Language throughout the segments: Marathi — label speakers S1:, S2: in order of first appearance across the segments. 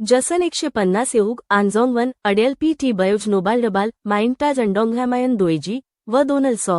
S1: जसन 150 येऊग आंजोंगवन अडेल पी बयोज नोबाल डबाल माइंटाज अंडोंगहॅमायन दोएजी व दोनल सॉ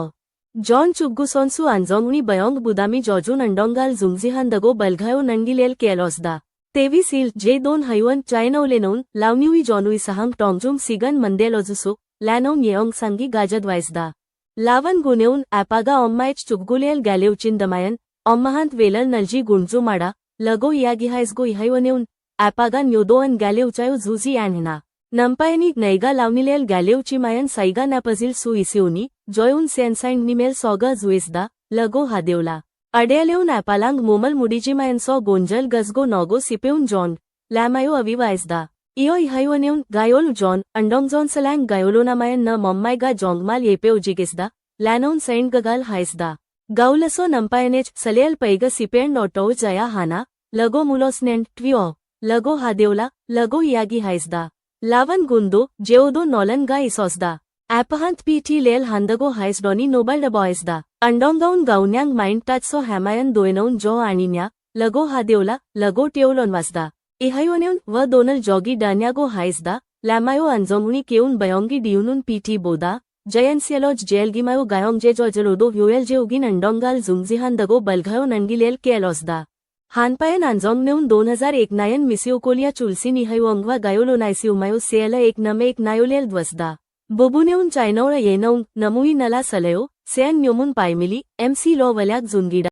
S1: जॉन चुग्गुसोन्सु आंजोंगनी बयोंग बुदामी जॉजून अंडोंगाल जुंगजिहान दगो बलघायो नंगिलेल केलोसदा तेवीसील जे 2 हैवन चायनौलेनौन लावन्युई जॉनुई सहांग टोंगजुम सिगन मंदेलोजुसो लॅनोंग येओंग सांगी गाजद वायसदा लावन गुनेऊन ॲपागा ऑम्माएच चुग्गुलेल गॅलेवचिन दमायन ऑम्माहांत वेलल नलजी गुंडजुमाडा लगो यागिहायसगो इहायवनेऊन ॲपागा न्योदोअन गॅलेवचायो झुझी ॲनना नंपायनी नैगा लावनिलेल गॅलेवचिमायन साईगा नॅपझिल सु इसिओनी जॉयून सेन्साइंग निमेल सॉगा जुएसदा लगो हादेवला अडेलेऊन ॲपालांग मोमल मुडीजिमायन सॉ गोंजल गजगो नॉगो सिपेऊन जॉन लॅमायो अविवायसदा इयो इहायवनेऊन गायोल जॉन अंडोंगजॉन सलँग गायोलोनामायन न मम्मायगा जॉंगमाल येपेओजिगेसदा लॅनोन सैंड गगाल हायसदा गाउलसो नंपायनेच सलेल पैग सिपेंड ऑटो जया हाना लगो मुलोसनेंड ट्विओ लगो हादेवला लगो यागी हायसदा लावन गुंदो जेओदो नॉलन गा इसोसदा ॲपहांत पीठी लेल हांदगो हायसडॉनी नोबल डबॉयसदा अंडोंगाऊन गाउन्यांग माइंड टाचसो हॅमायन दोयनौन जॉ आणिन्या लगो हादेवला लगो टेओलोन वासदा इहायोनेऊन व दोनल जॉगी डान्यागो हायसदा लॅमायो अंजोंगुनी केऊन बयोंगी डियूनून पीठी बोदा जयन्सियलोज जेलगिमायो गायोंग जे जॉजलोदो व्योयल जे उगिन अंडोंगाल जुंगजिहान दगो बलघायो नंगिलेल केलोसदा हानपायन आंजोंगनेऊन 2001 नायन मिसिओकोलिया चुलसी निहायोंगवा गायोलो नायसिउमायो सेल 1 नमे 1 नायोलेल द्वसदा बोबुनेऊन चायनौळ येनौंग नमुई नला सलयो सेन न्योमुन पायमिली एमसी लॉ वल्याक जुनगीडा